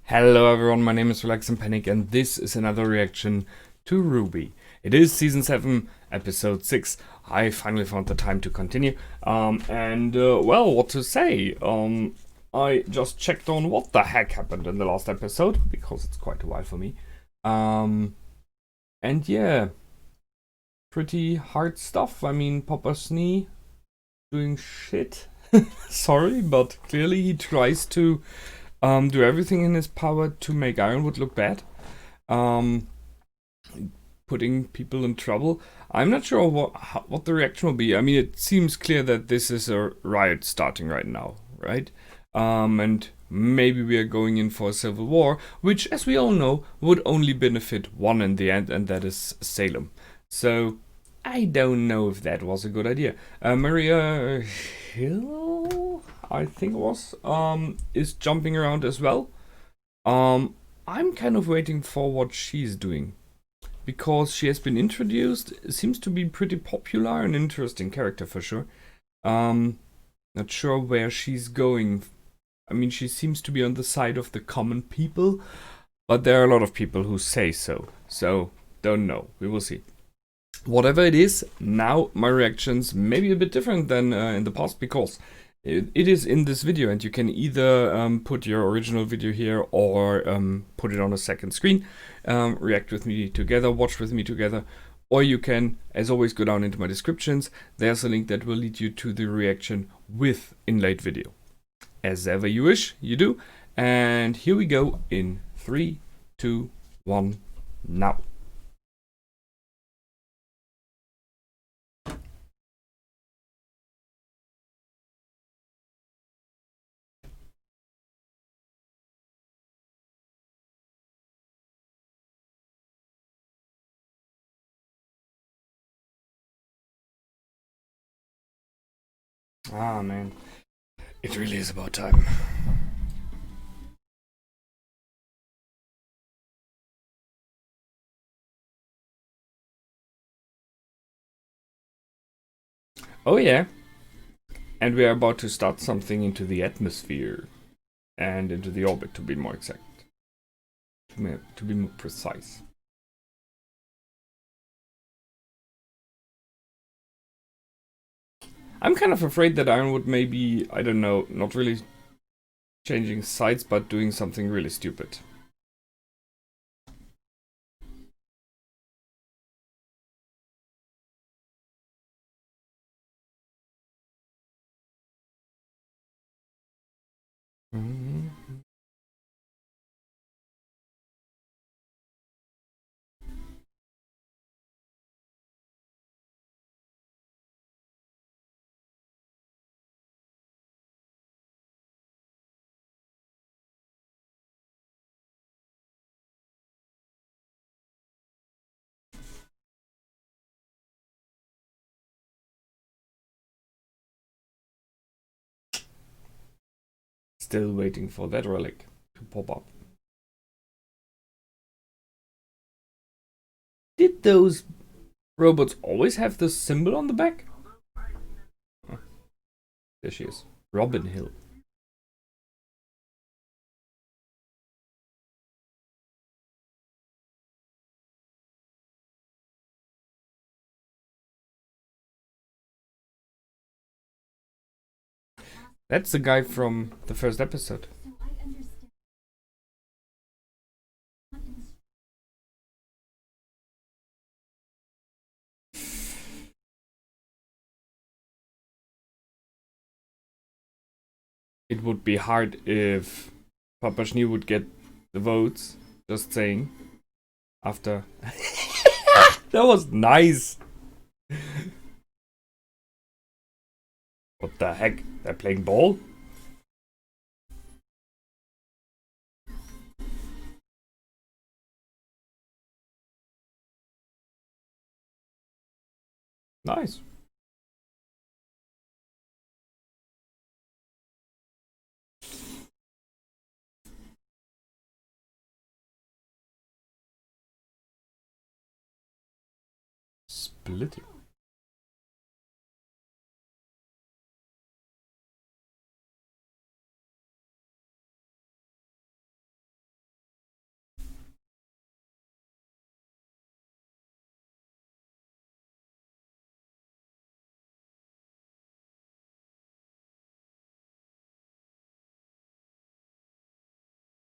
Hello everyone, my name is Relax and Panic and this is another reaction to RWBY. It is season 7, episode 6. I finally found the time to continue. Well, what to say? I just checked on what the heck happened in the last episode, because it's quite a while for me. And yeah, pretty hard stuff. I mean, Papa Snee doing shit. Sorry, but clearly he tries to do everything in his power to make Ironwood look bad, putting people in trouble. I'm not sure what the reaction will be. I mean, it seems clear that this is a riot starting right now, right? And maybe we are going in for a civil war, which, as we all know, would only benefit one in the end, and that is Salem. So I don't know if that was a good idea. Maria Hill, I think it was, is jumping around as well. I'm kind of waiting for what she's doing, because she has been introduced, seems to be pretty popular, an interesting character for sure. Not sure where she's going. I mean, she seems to be on the side of the common people, but there are a lot of people who say so. So, don't know. We will see. Whatever it is, now my reactions may be a bit different than in the past, because it is in this video and you can either put your original video here or put it on a second screen, react with me together, watch with me together, or you can, as always, go down into my descriptions. There's a link that will lead you to the reaction with inlaid video. As ever you wish, you do. And here we go in 3, 2, 1, now. Ah, man. It really is about time. Oh yeah. And we are about to start something into the atmosphere. And into the orbit, to be more exact. To be more precise. I'm kind of afraid that Ironwood may be, I don't know, not really changing sides, but doing something really stupid. Mm-hmm. Still waiting for that relic to pop up. Did those robots always have the symbol on the back? Oh, there she is. Robin Hill. That's the guy from the first episode. It would be hard if Papa Schnee would get the votes. Just saying. After. That was nice. What the heck? They're playing ball? Nice. Splitting.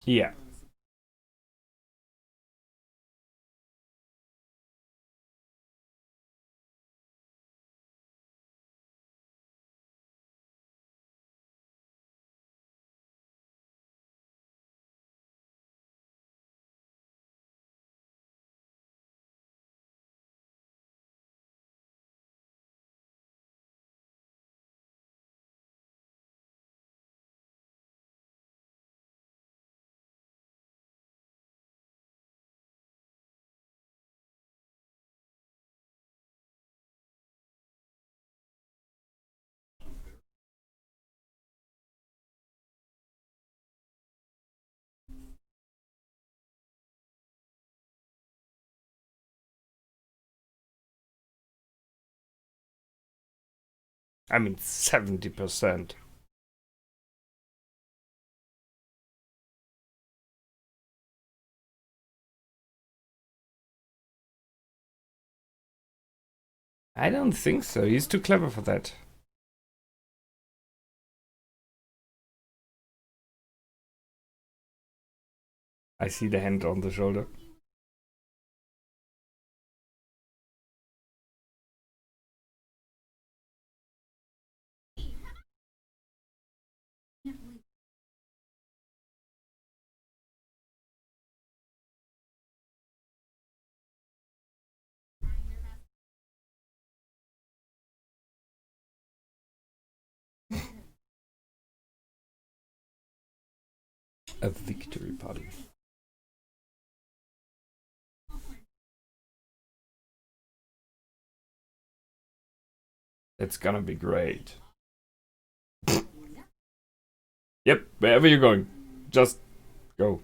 Yeah. I mean, 70%. I don't think so. He's too clever for that. I see the hand on the shoulder. A victory party. It's gonna be great. Yep, wherever you're going, just go.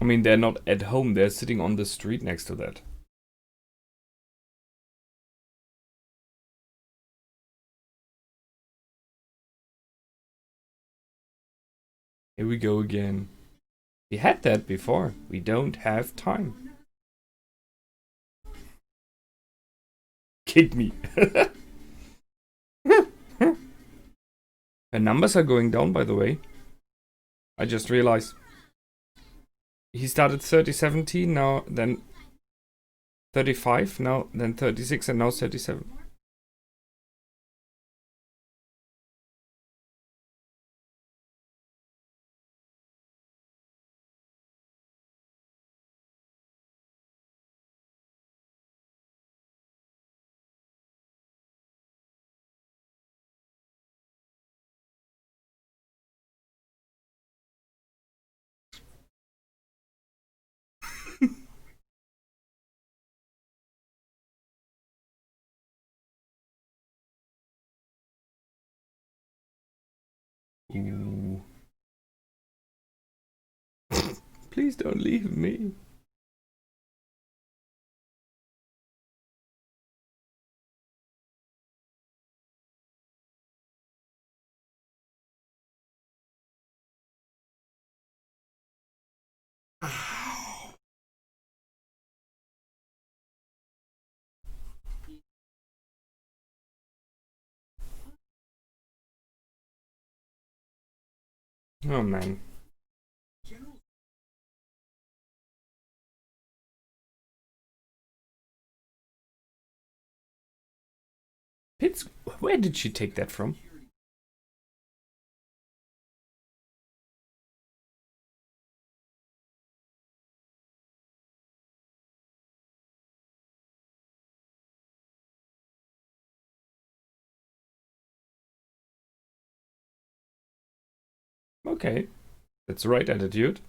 I mean, they're not at home, they're sitting on the street next to that. Here we go again. We had that before. We don't have time. Kid me. The numbers are going down, by the way. I just realized. He started 3017, now then 35, now then 36, and now 37. Ooh. Please don't leave me. Oh man. Pitts, where did she take that from? Okay, that's the right attitude.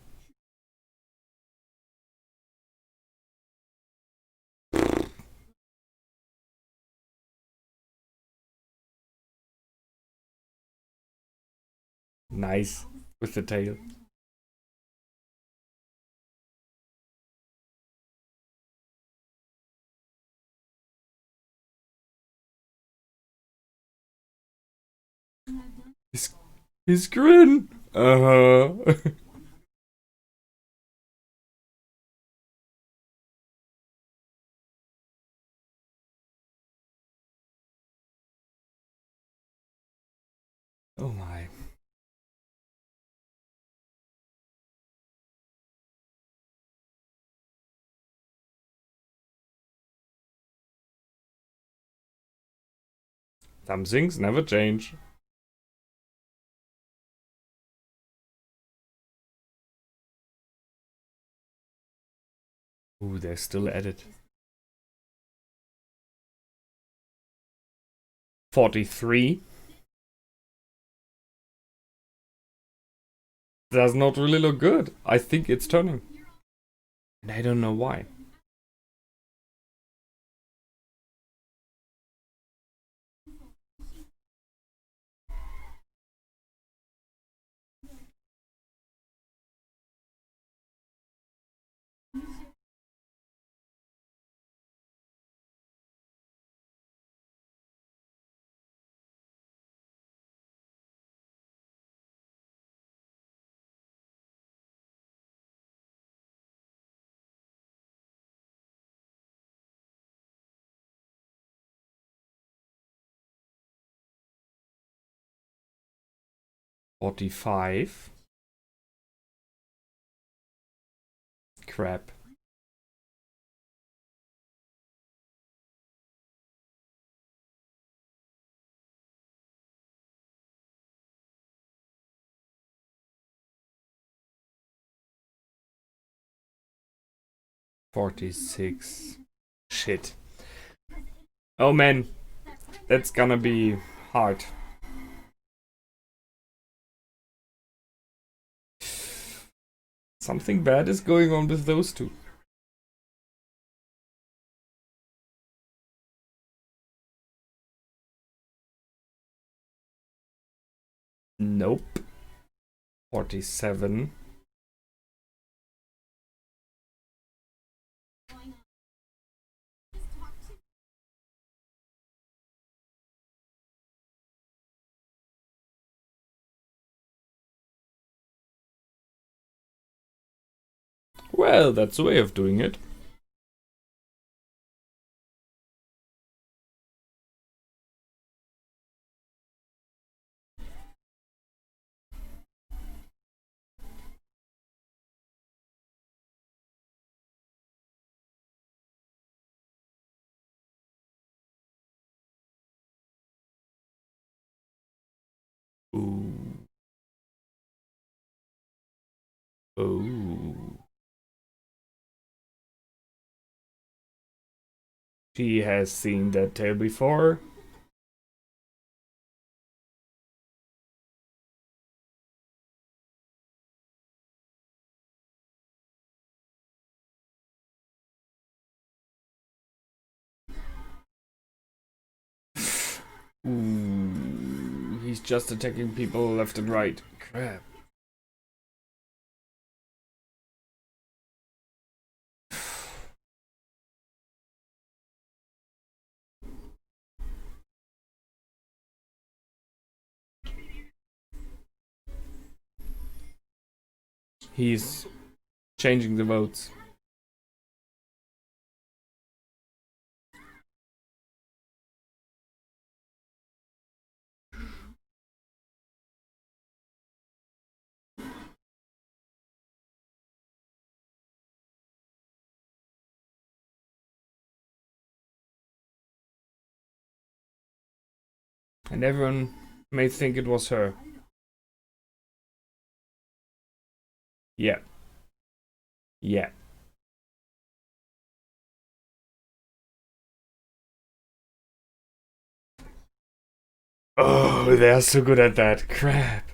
Nice with the tail. His grin. Uh-huh. Oh my. Some things never change. Ooh, they're still at it. 43. Does not really look good. I think it's turning. And I don't know why. $45. Crap. $46. Shit. Oh man, that's gonna be hard. Something bad is going on with those two. Nope. 47. Well, that's a way of doing it. Ooh. Oh. She has seen that tale before. Ooh. He's just attacking people left and right. Crap. He's changing the votes. And everyone may think it was her. Yeah. Yeah. Oh, they're so good at that. Crap.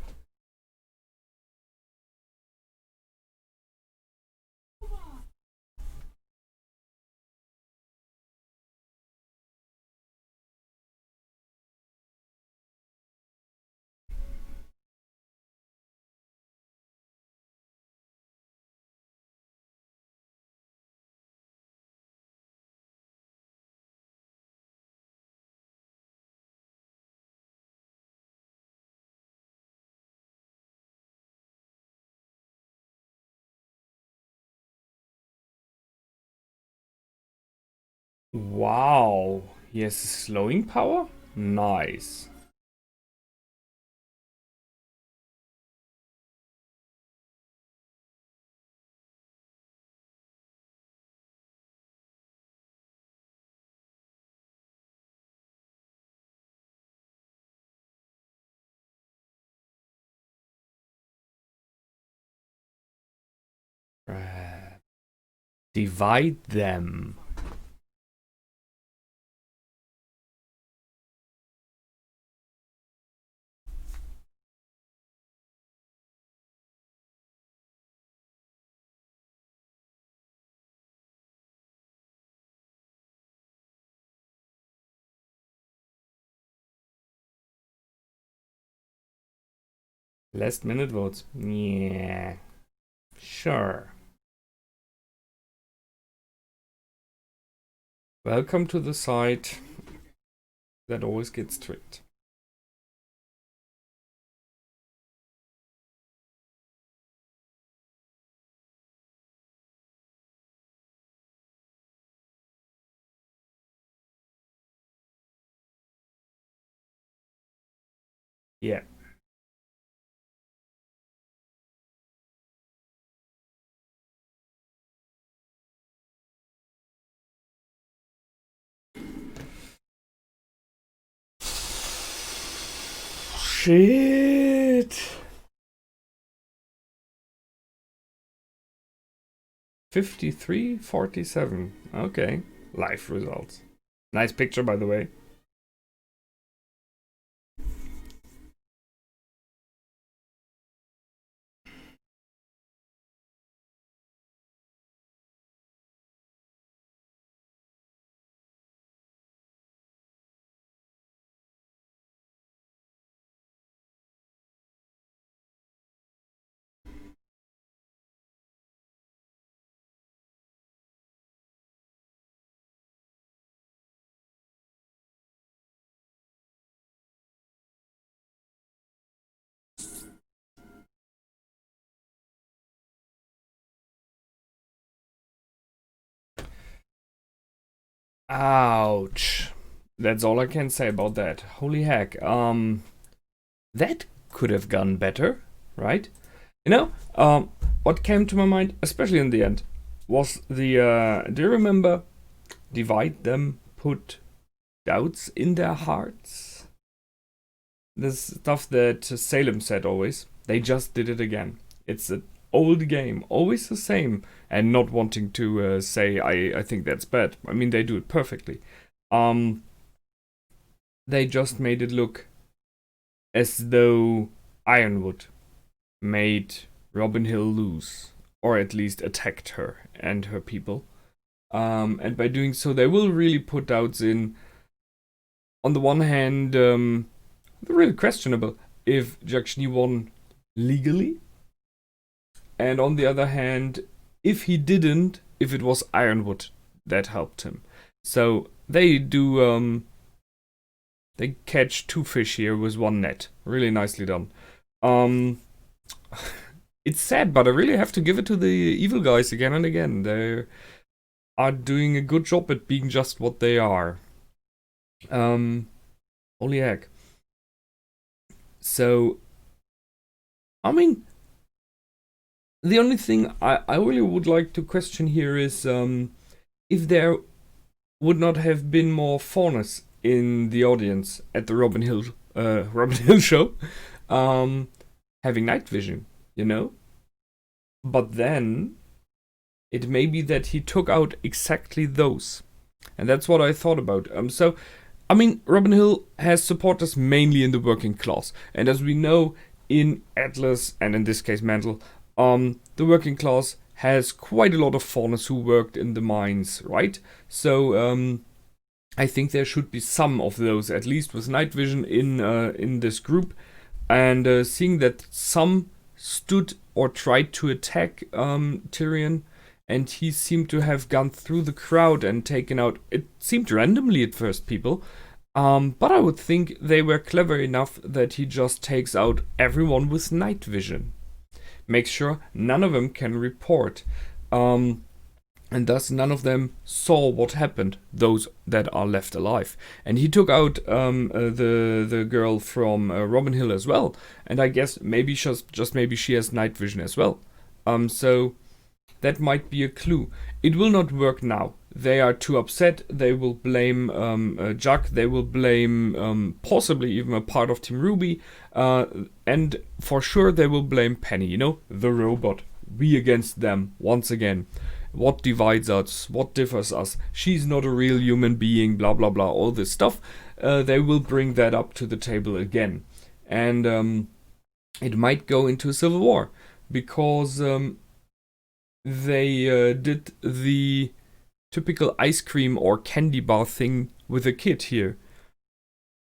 Wow, he has a slowing power? Nice. Divide them. Last minute votes. Yeah. Sure. Welcome to the site that always gets tricked. Yeah. Shit. 53-47. Okay. Live results. Nice picture, by the way. Ouch. That's all I can say about that. Holy heck. That could have gone better, right? You know, what came to my mind, especially in the end, was the, do you remember, divide them, put doubts in their hearts? This stuff that Salem said always. They just did it again. It's an old game, always the same, and not wanting to say I think that's bad. I mean, they do it perfectly. They just made it look as though Ironwood made Robin Hill lose, or at least attacked her and her people. And by doing so, they will really put doubts in. On the one hand, really questionable if Jaque won legally, and on the other hand, if he didn't, if it was Ironwood that helped him. So they do, they catch two fish here with one net. Really nicely done. It's sad, but I really have to give it to the evil guys again and again. They are doing a good job at being just what they are. Holy heck. So, I mean, the only thing I really would like to question here is if there would not have been more fairness in the audience at the Robin Hill show, having night vision, you know? But then it may be that he took out exactly those. And that's what I thought about. So, I mean, Robin Hill has supporters mainly in the working class. And as we know, in Atlas, and in this case Mantle, the working class has quite a lot of fauners who worked in the mines, right? So, I think there should be some of those, at least with night vision in this group. And seeing that some stood or tried to attack Tyrion, and he seemed to have gone through the crowd and taken out, it seemed randomly at first, people. But I would think they were clever enough that he just takes out everyone with night vision. Make sure none of them can report. and thus none of them saw what happened, those that are left alive. And he took out the girl from Robin Hill as well, and I guess maybe just maybe she has night vision as well. So that might be a clue. It will not work now. They are too upset. They will blame Jaque. They will blame possibly even a part of Team RWBY. And for sure they will blame Penny, you know, the robot. We against them, once again. What divides us? What differs us? She's not a real human being, blah blah blah, all this stuff. They will bring that up to the table again. And it might go into a civil war. Because they did the typical ice cream or candy bar thing with a kid here.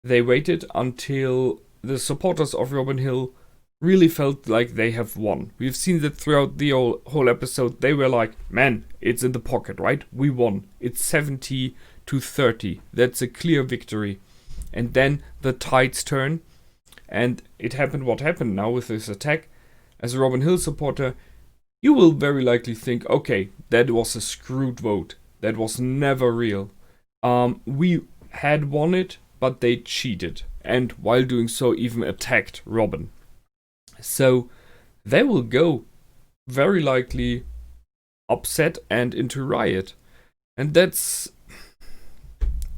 They waited until the supporters of Robin Hill really felt like they have won. We've seen that throughout the whole episode. They were like, man, it's in the pocket, right? We won. It's 70-30. That's a clear victory. And then the tides turn. And it happened what happened now with this attack. As a Robin Hill supporter, you will very likely think, okay, that was a screwed vote. That was never real. We had won it, but they cheated. And while doing so, even attacked Robin. So they will go very likely upset and into riot. And that's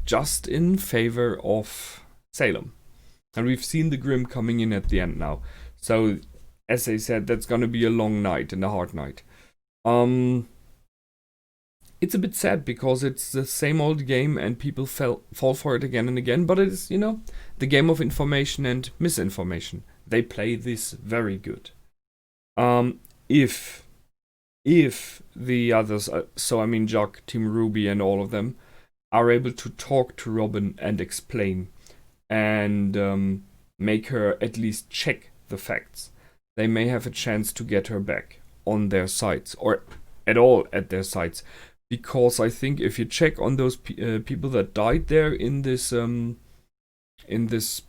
just in favor of Salem. And we've seen the Grim coming in at the end now. So, as I said, that's gonna be a long night and a hard night. It's a bit sad because it's the same old game and people fall for it again and again. But it is, you know, the game of information and misinformation. They play this very good. If the others, so I mean Jaque, Team RWBY and all of them, are able to talk to Robin and explain and make her at least check the facts, they may have a chance to get her back on their sides, or at all at their sides. Because I think if you check on those people that died there in this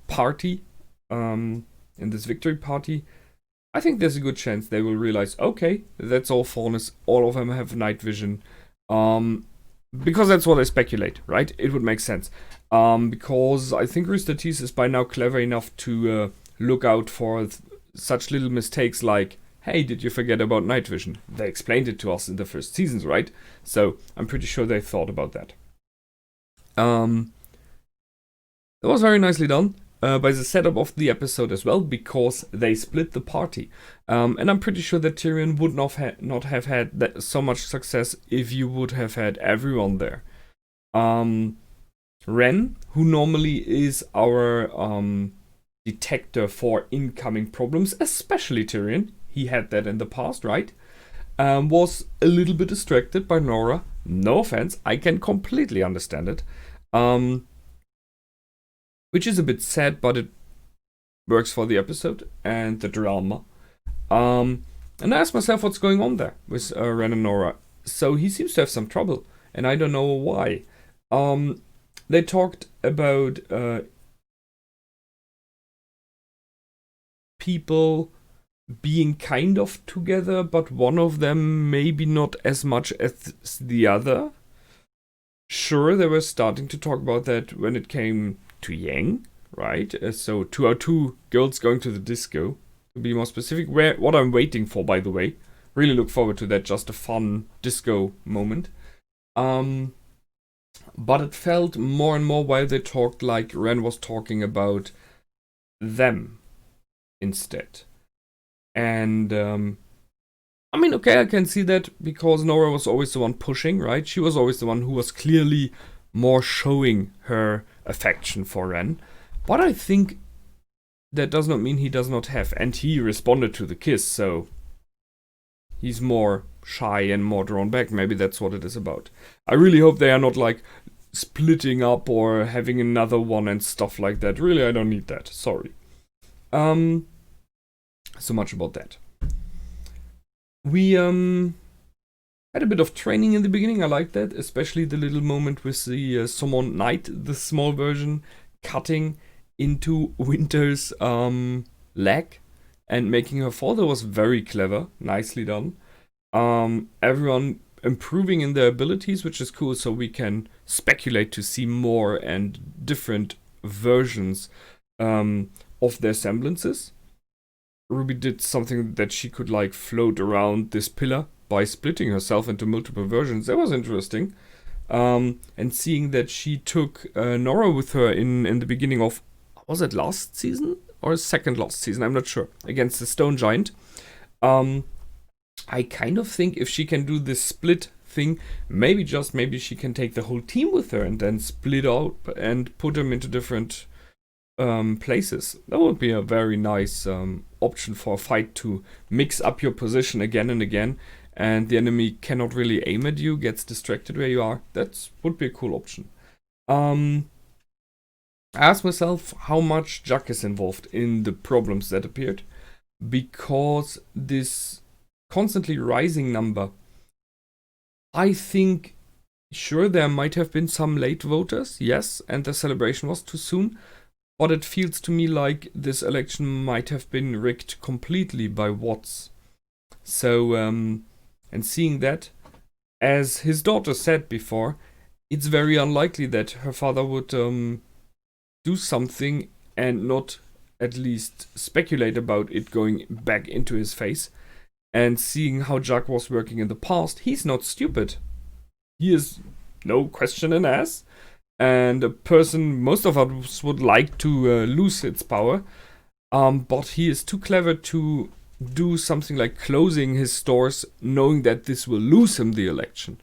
party, in this victory party, I think there's a good chance they will realize, okay, that's all fairness, all of them have night vision. Because that's what I speculate, right? It would make sense. Because I think Rooster Teeth is by now clever enough to look out for such little mistakes like, hey, did you forget about night vision? They explained it to us in the first seasons, right? So I'm pretty sure they thought about that. That was very nicely done. By the setup of the episode as well, because they split the party. And I'm pretty sure that Tyrion would not have had so much success if you would have had everyone there. Ren, who normally is our detector for incoming problems, especially Tyrion, he had that in the past, right? Was a little bit distracted by Nora. No offense, I can completely understand it. Which is a bit sad, but it works for the episode and the drama. And I asked myself what's going on there with Ren and Nora. So he seems to have some trouble, and I don't know why. They talked about people being kind of together, but one of them maybe not as much as the other. Sure, they were starting to talk about that when it came to Yang, right? So to our two girls going to the disco, to be more specific. What I'm waiting for, by the way. Really look forward to that. Just a fun disco moment. But it felt more and more while they talked like Ren was talking about them instead. And I mean, okay, I can see that because Nora was always the one pushing, right? She was always the one who was clearly more showing her affection for Ren. But I think that does not mean he does not have. And he responded to the kiss, so he's more shy and more drawn back. Maybe that's what it is about. I really hope they are not like splitting up or having another one and stuff like that. Really, I don't need that. Sorry. So much about that. We had a bit of training in the beginning. I like that, especially the little moment with the Summon Knight, the small version, cutting into Winter's leg and making her fall. That was very clever, nicely done. Everyone improving in their abilities, which is cool, so we can speculate to see more and different versions of their semblances. Ruby did something that she could like float around this pillar by splitting herself into multiple versions. That was interesting. And seeing that she took Nora with her in the beginning of, was it last season or second last season? I'm not sure. Against the Stone Giant. I kind of think if she can do this split thing, maybe she can take the whole team with her and then split out and put them into different places. That would be a very nice option for a fight, to mix up your position again and again, and the enemy cannot really aim at you, gets distracted where you are. That would be a cool option. I asked myself how much Jaque is involved in the problems that appeared, because this constantly rising number, I think, sure, there might have been some late voters, yes, and the celebration was too soon, but it feels to me like this election might have been rigged completely by Watts. So, and seeing that, as his daughter said before, it's very unlikely that her father would do something and not at least speculate about it going back into his face. And seeing how Jaque was working in the past, he's not stupid. He is no question an ass, and a person most of us would like to lose its power. But he is too clever to do something like closing his stores, knowing that this will lose him the election.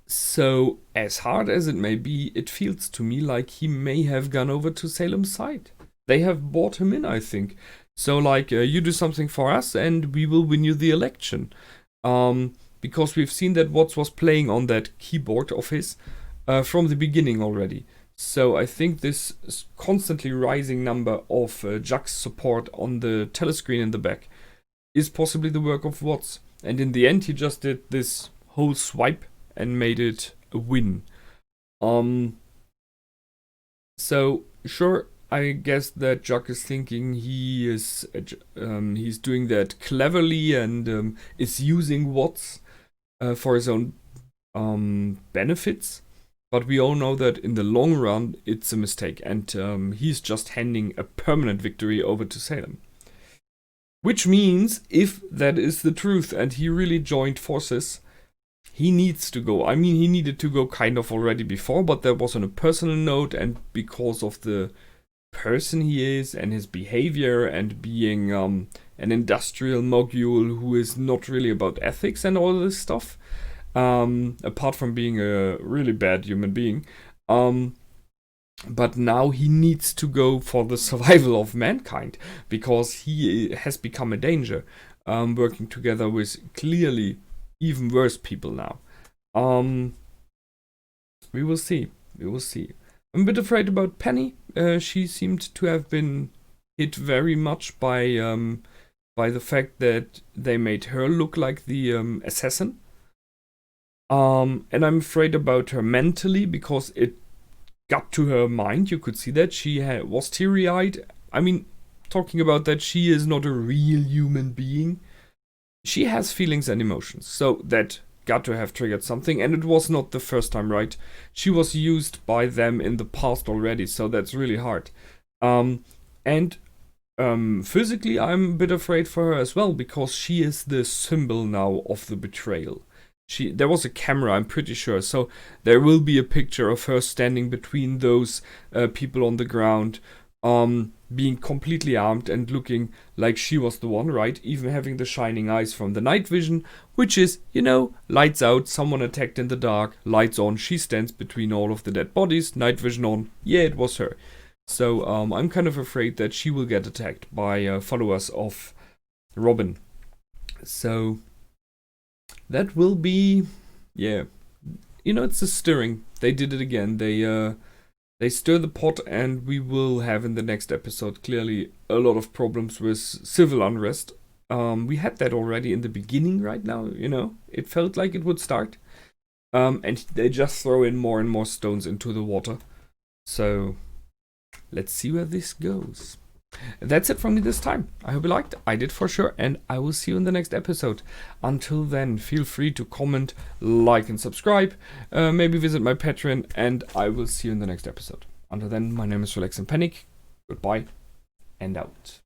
So, as hard as it may be, it feels to me like he may have gone over to Salem's side. They have bought him in, I think. So, like, you do something for us and we will win you the election. Because we've seen that Watts was playing on that keyboard of his from the beginning already. So I think this constantly rising number of Jaque's support on the telescreen in the back is possibly the work of Watts. And in the end, he just did this whole swipe and made it a win. So, sure, I guess that Jaque is thinking he's doing that cleverly and is using Watts for his own benefits. But we all know that in the long run, it's a mistake. And he's just handing a permanent victory over to Salem. Which means, if that is the truth and he really joined forces, he needs to go. I mean, he needed to go kind of already before, but that was on a personal note, and because of the person he is and his behavior and being an industrial mogul who is not really about ethics and all this stuff, apart from being a really bad human being. But now he needs to go for the survival of mankind, because he has become a danger, working together with clearly even worse people now. We will see. We will see. I'm a bit afraid about Penny. She seemed to have been hit very much by the fact that they made her look like the assassin. And I'm afraid about her mentally, because it got to her mind. You could see that she was teary-eyed. I mean, talking about that, she is not a real human being. She has feelings and emotions, so that got to have triggered something, and it was not the first time, right? She was used by them in the past already, so that's really hard. Physically, I'm a bit afraid for her as well, because she is the symbol now of the betrayal. There was a camera, I'm pretty sure, so there will be a picture of her standing between those people on the ground, being completely armed and looking like she was the one, right? Even having the shining eyes from the night vision, which is, lights out, someone attacked in the dark, lights on, she stands between all of the dead bodies, night vision on, yeah, it was her. So I'm kind of afraid that she will get attacked by followers of Robin. So that will be, yeah, it's a stirring. They did it again. They stir the pot, and we will have in the next episode clearly a lot of problems with civil unrest. We had that already in the beginning right now, It felt like it would start. And they just throw in more and more stones into the water. So let's see where this goes. That's it from me this time. I hope you liked. I did for sure, and I will see you in the next episode. Until then, feel free to comment, like, and subscribe. Maybe visit my Patreon, and I will see you in the next episode. Until then, my name is Relax and Panic. Goodbye, and out.